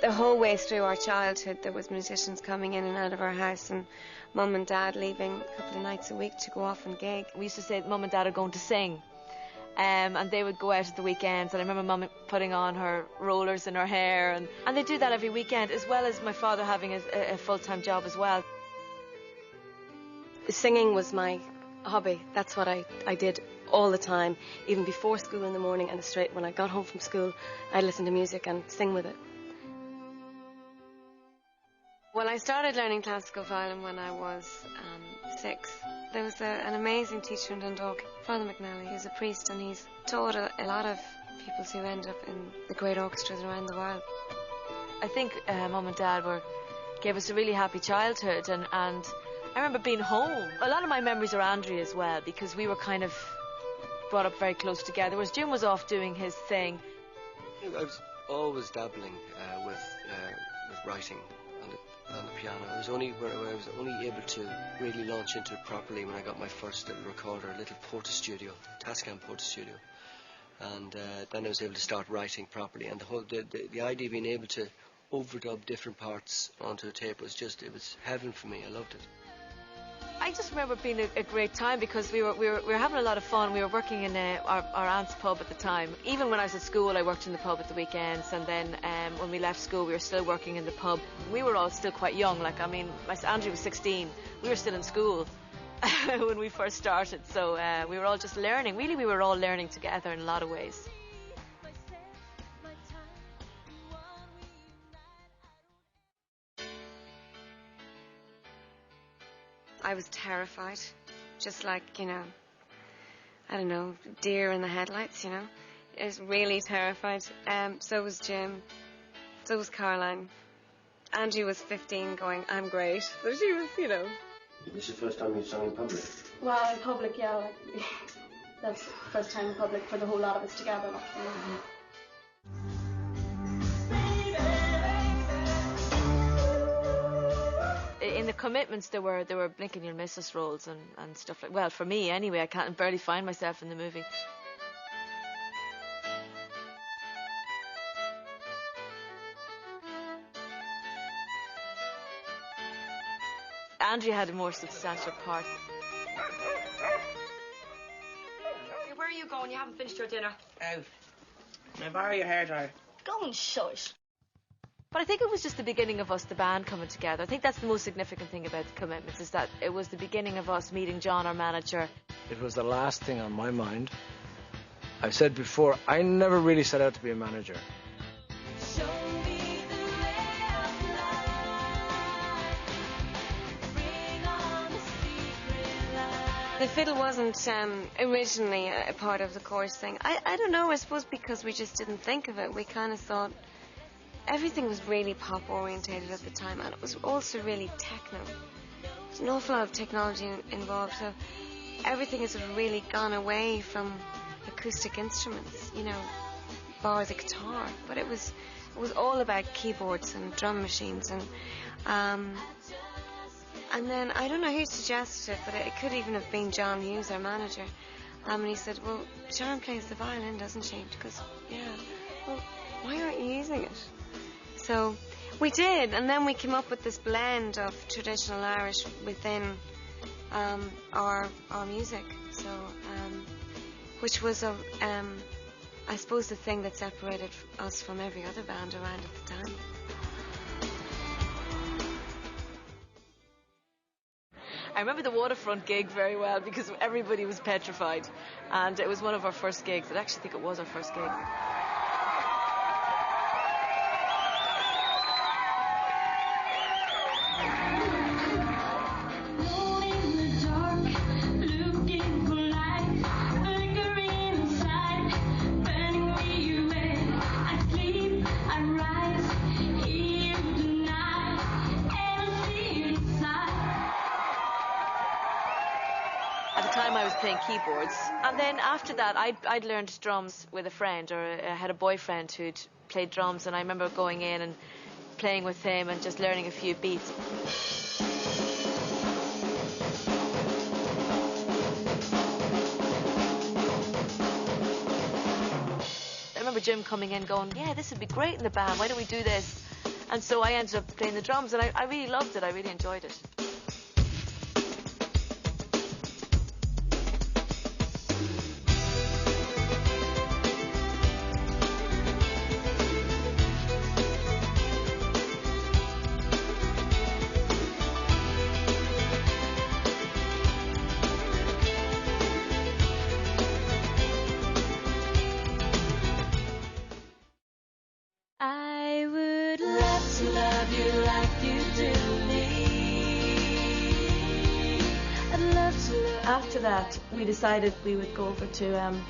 The whole way through our childhood there was musicians coming in and out of our house, and Mum and Dad leaving a couple of nights a week to go off and gig. We used to say that Mum and Dad are going to sing, and they would go out at the weekends, and I remember Mum putting on her rollers in her hair, and they do that every weekend, as well as my father having a full-time job as well. Singing was my hobby. That's what I did all the time, even before school in the morning, and straight when I got home from school I'd listen to music and sing with it. Well, I started learning classical violin when I was 6. There was an amazing teacher in Dundalk, Father McNally. He's a priest, and he's taught a lot of pupils who end up in the great orchestras around the world. I think Mum and Dad gave us a really happy childhood, and I remember being home. A lot of my memories are Andrea as well, because we were kind of brought up very close together, whereas Jim was off doing his thing. I was always dabbling with writing on the piano. I was only able to really launch into it properly when I got my first little recorder, a little Porta Studio, Tascam Porta Studio, and then I was able to start writing properly. And the idea of being able to overdub different parts onto a tape was it was heaven for me. I loved it. I just remember it being a great time, because we were having a lot of fun. We were working in our aunt's pub at the time. Even when I was at school, I worked in the pub at the weekends, and then when we left school, we were still working in the pub. We were all still quite young. Like, I mean, Andrew was 16. We were still in school when we first started, so we were all just learning. Really, we were all learning together in a lot of ways. I was terrified, just like, I don't know, deer in the headlights, I was really terrified. So was Jim, so was Caroline. Andrew was 15 going, I'm great, but she was, This is the first time you've sung in public? Well, in public, yeah, that's the first time in public for the whole lot of us together. In the commitments, there were blinking you'll miss us roles and stuff like. Well, for me anyway, I barely find myself in the movie. Andrea had a more substantial part. Where are you going? You haven't finished your dinner. Out. Now borrow your hairdryer. Go and shush. But I think it was just the beginning of us, the band, coming together. I think that's the most significant thing about the commitments, is that it was the beginning of us meeting John, our manager. It was the last thing on my mind. I've said before, I never really set out to be a manager. The fiddle wasn't originally a part of the Corrs thing. I don't know, I suppose because we just didn't think of it. We kind of thought everything was really pop orientated at the time, and it was also really techno. There's an awful lot of technology involved, so everything has really gone away from acoustic instruments, bar the guitar. But it was all about keyboards and drum machines, and then I don't know who suggested it, but it could even have been John Hughes, our manager. And he said, well, Sharon plays the violin, doesn't she? Because, well, why aren't you using it? So we did, and then we came up with this blend of traditional Irish within our music. So, which was I suppose the thing that separated us from every other band around at the time. I remember the Waterfront gig very well, because everybody was petrified, and it was one of our first gigs. I actually think it was our first gig. I was playing keyboards, and then after that I'd learned drums with a friend, or I had a boyfriend who'd played drums, and I remember going in and playing with him and just learning a few beats. I remember Jim coming in going, yeah, this would be great in the band, why don't we do this? And so I ended up playing the drums, and I really loved it. I really enjoyed it. After that, we decided we would go over to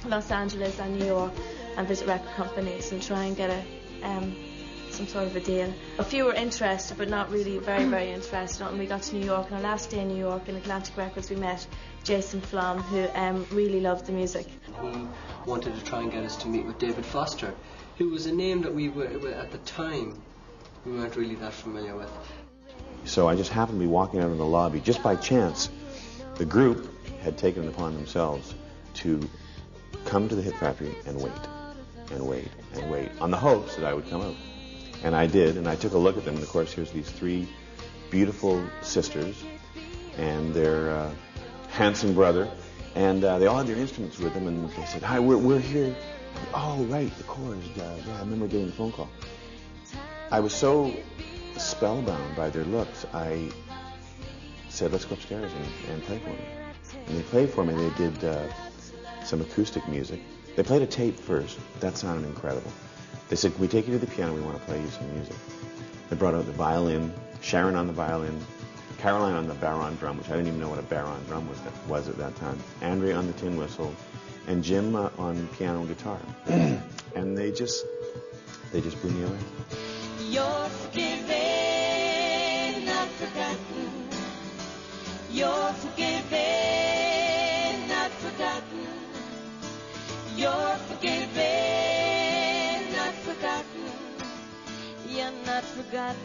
Los Angeles and New York and visit record companies and try and get some sort of a deal. A few were interested, but not really very, very interested. And we got to New York, and our last day in New York in Atlantic Records, we met Jason Flom, who really loved the music. He wanted to try and get us to meet with David Foster, who was a name that we were, at the time, we weren't really that familiar with. So I just happened to be walking out in the lobby, just by chance. The group had taken it upon themselves to come to the Hit Factory and wait, and wait, and wait, on the hopes that I would come out. And I did, and I took a look at them, and of course here's these three beautiful sisters and their handsome brother, and they all had their instruments with them, and they said, "Hi, we're here." "Oh, right, the Corrs, yeah, I remember getting the phone call." I was so spellbound by their looks, I said, "Let's go upstairs and play for me." And they played for me. They did some acoustic music. They played a tape first. That sounded incredible. They said, "Can we take you to the piano? We want to play you some music." They brought out the violin, Sharon on the violin, Caroline on the baron drum, which I didn't even know what a baron drum was at that time, Andrea on the tin whistle, and Jim on piano and guitar. And they just blew me away. You're forgiven, not forgotten. You're forgiven, not forgotten. You're forgiven, not forgotten. You're not forgotten.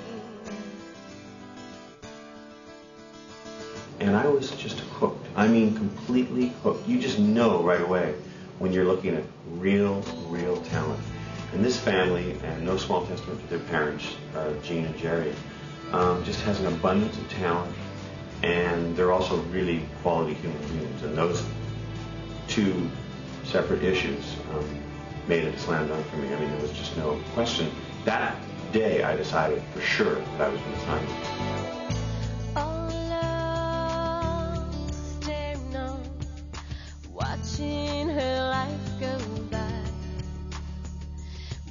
And I was just hooked. I mean, completely hooked. You just know right away when you're looking at real talent. And this family, and no small testament to their parents, Gene and Jerry, just has an abundance of talent, and they're also really quality human beings. And those two separate issues made it a slam dunk for me. I mean, there was just no question. That day, I decided for sure that I was going to sign it. Watching her life go by,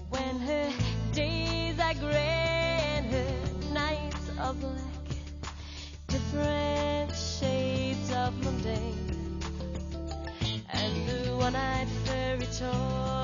when her days are gray and her nights are black, different shades of mundane, and the one-eyed fairy toy